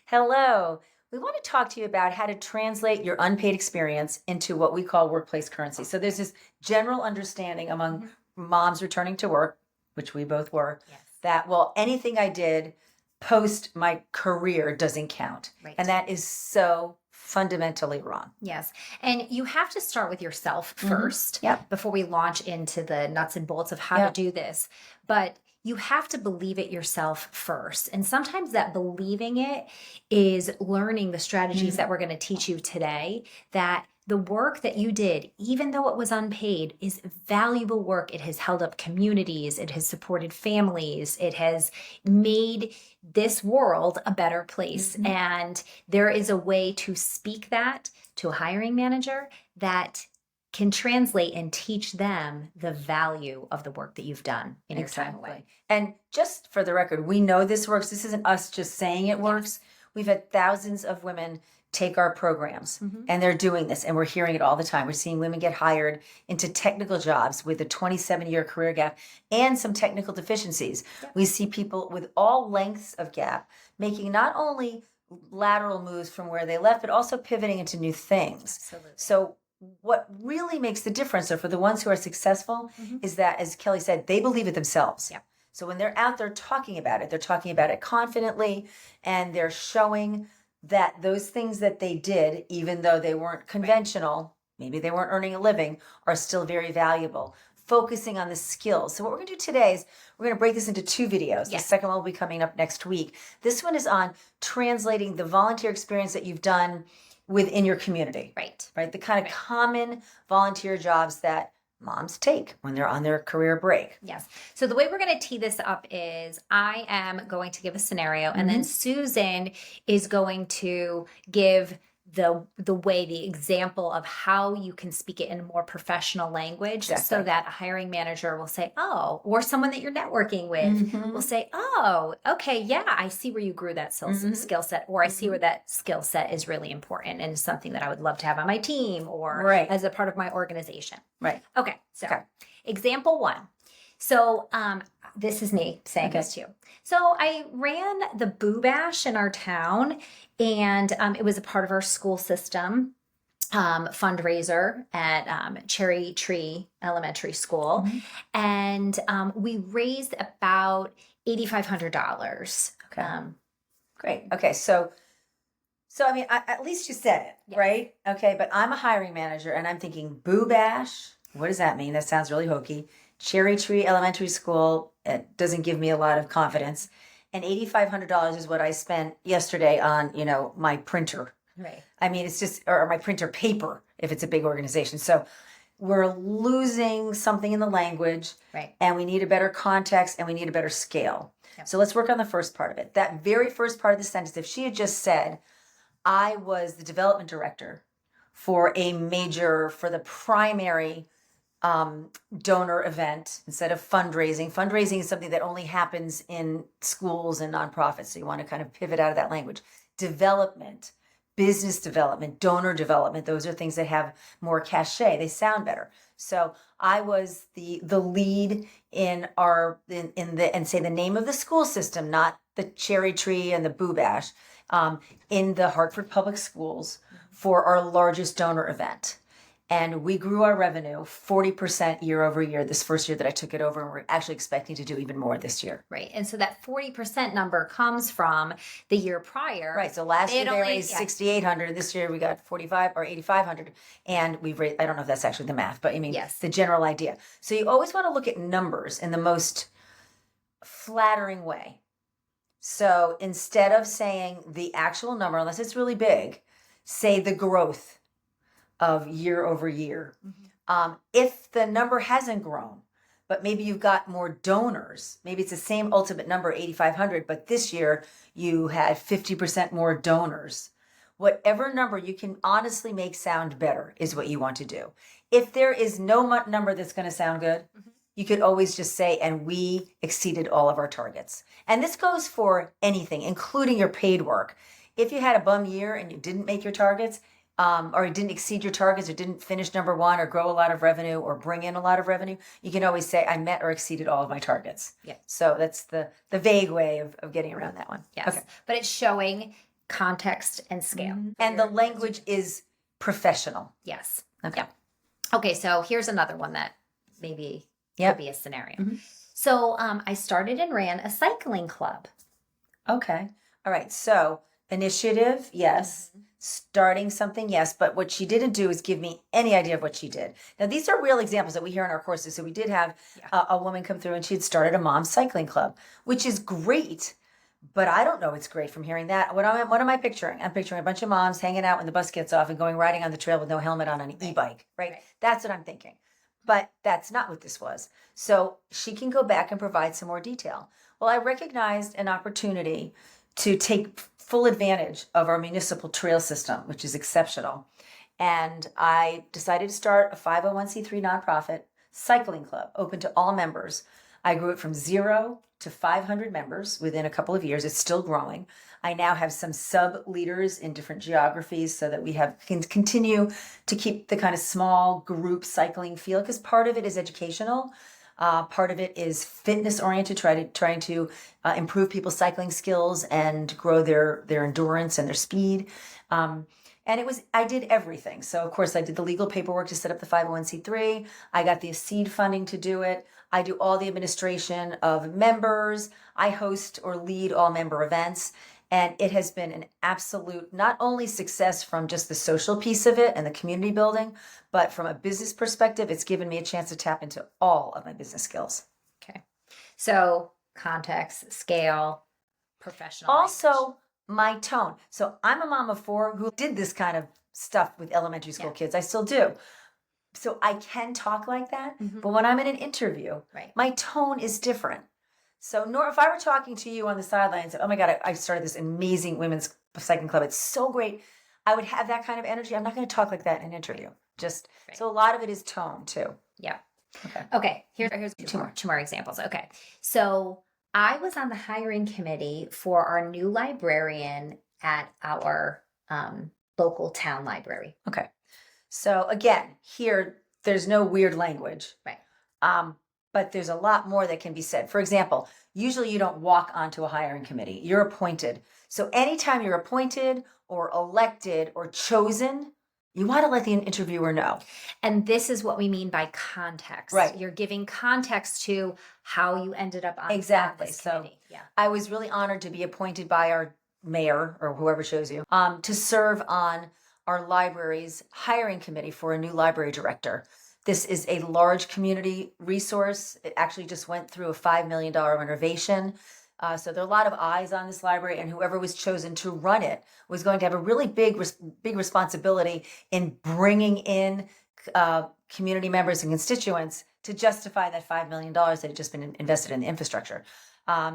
Hello. We want to talk to you about how to translate your unpaid experience into what we call workplace currency. So there's this general understanding among moms returning to work, which we both were, Yes. that, well, anything I did post my career doesn't count. Right. And that is so fundamentally wrong. Yes. And you have to start with yourself first Yep. before we launch into the nuts and bolts of how Yep. to do this. But you have to believe it yourself first. And sometimes that believing it is learning the strategies that we're going to teach you today, that the work that you did, even though it was unpaid, is valuable work. It has held up communities, it has supported families, it has made this world a better place. And there is a way to speak that to a hiring manager that can translate and teach them the value of the work that you've done in your time away. And just for the record, we know this works. This isn't us just saying it works. We've had thousands of women take our programs and they're doing this, and we're hearing it all the time. We're seeing women get hired into technical jobs with a 27-year career gap and some technical deficiencies. We see people with all lengths of gap making not only lateral moves from where they left, but also pivoting into new things. Absolutely. So what really makes the difference, or for the ones who are successful, is that, as Kelly said, they believe it themselves. Yeah. So when they're out there talking about it, they're talking about it confidently, and they're showing that those things that they did, even though they weren't conventional, maybe they weren't earning a living, are still very valuable. Focusing on the skills. So what we're going to do today is we're going to break this into two videos. The second one will be coming up next week. This one is on translating the volunteer experience that you've done within your community. Right? The kind of common volunteer jobs that moms take when they're on their career break. Yes. So the way we're going to tee this up is I am going to give a scenario, and then Susan is going to give the example of how you can speak it in a more professional language, so that a hiring manager will say, oh, or someone that you're networking with will say, oh, okay, yeah, I see where you grew that skill set, or I see where that skill set is really important and is something that I would love to have on my team or as a part of my organization. Right. Okay. So example one. So this is me saying this to you. So I ran the Boo Bash in our town, and it was a part of our school system fundraiser at Cherry Tree Elementary School. And we raised about $8,500. Okay. Great. Okay. So I mean, at least you said it, right? Okay. But I'm a hiring manager, and I'm thinking Boo Bash. What does that mean? That sounds really hokey. Cherry Tree Elementary School, it doesn't give me a lot of confidence. And $8,500 is what I spent yesterday on, my printer. Right. I mean, it's just, or my printer paper if it's a big organization. So we're losing something in the language, and we need a better context, and we need a better scale. So let's work on the first part of it. That very first part of the sentence, if she had just said, I was the development director for the primary donor event instead of fundraising. Fundraising is something that only happens in schools and nonprofits. So you want to kind of pivot out of that language. Development, business development, donor development, those are things that have more cachet. They sound better. So I was the lead in say the name of the school system, not the Cherry Tree and the Boo Bash, in the Hartford Public Schools for our largest donor event. And we grew our revenue 40% year over year this first year that I took it over, and we're actually expecting to do even more this year. Right. And so that 40% number comes from the year prior. Right. So last year they raised $6,800. This year we got 45 or 8,500, and we've raised, I don't know if that's actually the math, but I mean, the general idea. So you always want to look at numbers in the most flattering way. So instead of saying the actual number, unless it's really big, say the growth of year over year. If the number hasn't grown, but maybe you've got more donors, maybe it's the same ultimate number, 8,500, but this year you had 50% more donors. Whatever number you can honestly make sound better is what you want to do. If there is no number that's going to sound good, you could always just say, and we exceeded all of our targets. And this goes for anything, including your paid work. If you had a bum year and you didn't make your targets, or you didn't exceed your targets, or didn't finish number one, or grow a lot of revenue, or bring in a lot of revenue, you can always say, I met or exceeded all of my targets. Yeah. So that's the vague way of getting around that one. Yes. Okay. But it's showing context, and scale. And the language is professional. Yes. Okay. Yep. Okay, so here's another one that maybe Yep. could be a scenario. So I started and ran a cycling club. Okay. All right. So initiative, yes. Starting something, yes. But what she didn't do is give me any idea of what she did. Now, these are real examples that we hear in our courses. So we did have a woman come through and she had started a mom's cycling club, which is great. But I don't know it's great from hearing that. What am I picturing? I'm picturing a bunch of moms hanging out when the bus gets off and going riding on the trail with no helmet on an e-bike, right? That's what I'm thinking. But that's not what this was. So she can go back and provide some more detail. Well, I recognized an opportunity to take full advantage of our municipal trail system, which is exceptional. And I decided to start a 501c3 nonprofit cycling club open to all members. I grew it from 0 to 500 members within a couple of years. It's still growing. I now have some sub leaders in different geographies so that we can continue to keep the kind of small group cycling feel, because part of it is educational. Part of it is fitness oriented, trying to improve people's cycling skills and grow their endurance and their speed. And I did everything. So of course I did the legal paperwork to set up the 501c3. I got the seed funding to do it. I do all the administration of members. I host or lead all member events. And it has been an absolute, not only success from just the social piece of it and the community building, but from a business perspective, it's given me a chance to tap into all of my business skills. Okay. So context, scale, professional. Also, language. my tone. So I'm a mom of 4 who did this kind of stuff with elementary school kids. I still do. So I can talk like that. But when I'm in an interview, my tone is different. So if I were talking to you on the sidelines, oh my God, I started this amazing women's cycling club. It's so great. I would have that kind of energy. I'm not going to talk like that in an interview. So a lot of it is tone too. Yeah. Okay. Here's two more examples. Okay. So I was on the hiring committee for our new librarian at our local town library. Okay. So again, here, there's no weird language. Right. But there's a lot more that can be said. For example, usually you don't walk onto a hiring committee. You're appointed. So anytime you're appointed or elected or chosen, you want to let the interviewer know. And this is what we mean by context. Right. You're giving context to how you ended up on exactly. this So committee. Yeah. I was really honored to be appointed by our mayor or whoever chose you to serve on our library's hiring committee for a new library director. This is a large community resource. It actually just went through a $5 million renovation. So there are a lot of eyes on this library, and whoever was chosen to run it was going to have a really big responsibility in bringing in community members and constituents to justify that $5 million that had just been invested in the infrastructure.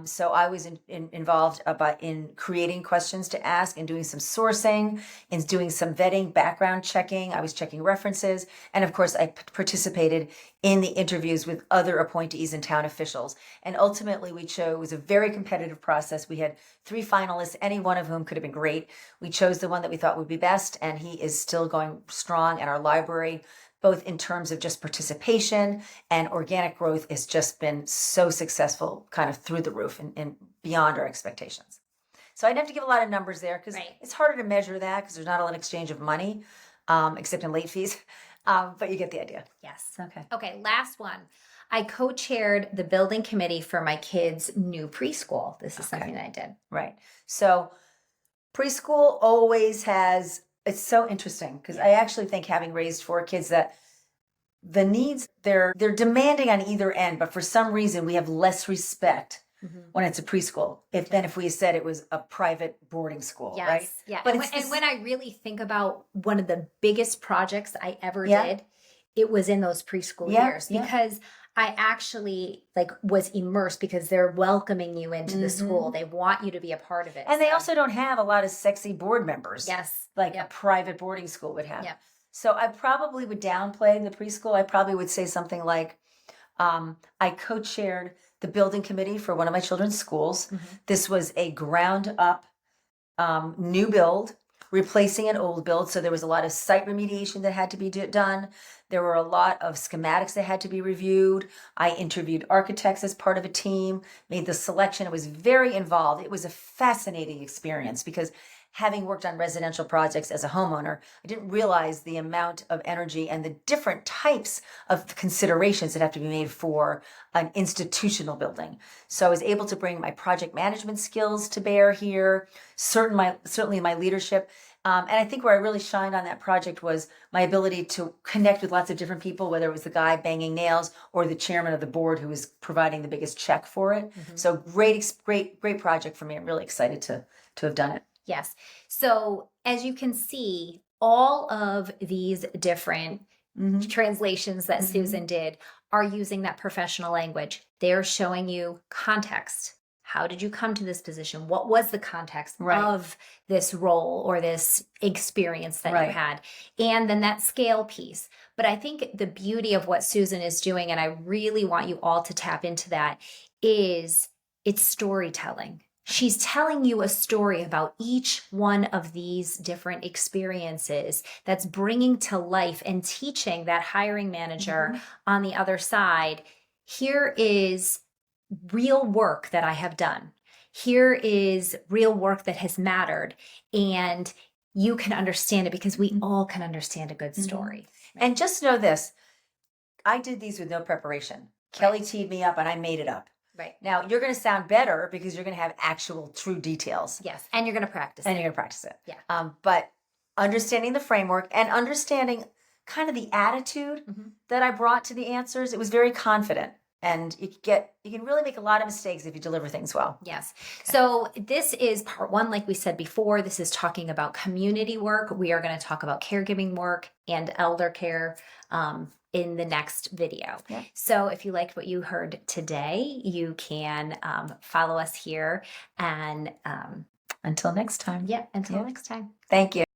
So I was involved in creating questions to ask and doing some sourcing and doing some vetting, background checking. I was checking references. And of course, I participated in the interviews with other appointees and town officials. And ultimately, it was a very competitive process. We had 3 finalists, any one of whom could have been great. We chose the one that we thought would be best, and he is still going strong at our library, both in terms of just participation and organic growth. Has just been so successful, kind of through the roof and beyond our expectations. So I'd have to give a lot of numbers there because it's harder to measure that because there's not a lot of exchange of money, except in late fees. But you get the idea. Yes. Okay. Last one. I co-chaired the building committee for my kids' new preschool. This is something that I did. Right. So preschool always has. It's so interesting because I actually think, having raised 4 kids, that the needs, they're demanding on either end, but for some reason we have less respect when it's a preschool than if we said it was a private boarding school, right? Yeah. But when I really think about one of the biggest projects I ever did, it was in those preschool years because I actually was immersed because they're welcoming you into the school. They want you to be a part of it. And they also don't have a lot of sexy board members. Yes. Like a private boarding school would have. Yep. So I probably would downplay the preschool. I probably would say something like, I co-chaired the building committee for one of my children's schools. This was a ground up new build, replacing an old build. So there was a lot of site remediation that had to be done. There were a lot of schematics that had to be reviewed. I interviewed architects as part of a team, made the selection. It was very involved. It was a fascinating experience because having worked on residential projects as a homeowner, I didn't realize the amount of energy and the different types of considerations that have to be made for an institutional building. So I was able to bring my project management skills to bear here, certainly my leadership. And I think where I really shined on that project was my ability to connect with lots of different people, whether it was the guy banging nails or the chairman of the board who was providing the biggest check for it. So great project for me. I'm really excited to have done it. Yes. So as you can see, all of these different translations that Susan did are using that professional language. They're showing you context. How did you come to this position? What was the context of this role or this experience that you had? And then that scale piece. But I think the beauty of what Susan is doing, and I really want you all to tap into that, is it's storytelling. She's telling you a story about each one of these different experiences that's bringing to life and teaching that hiring manager on the other side, here is real work that I have done. Here is real work that has mattered. And you can understand it because we all can understand a good story. And just know this, I did these with no preparation. Kelly teed me up and I made it up. Right. Now, you're going to sound better because you're going to have actual true details. Yes. And you're going to practice And you're going to practice it. Yeah. But understanding the framework and understanding kind of the attitude that I brought to the answers, it was very confident. And you can really make a lot of mistakes if you deliver things well. Yes. Okay. So this is part one, like we said before. This is talking about community work. We are going to talk about caregiving work and elder care in the next video. Yeah. So if you liked what you heard today, you can follow us here. And until next time. Until next time. Thank you.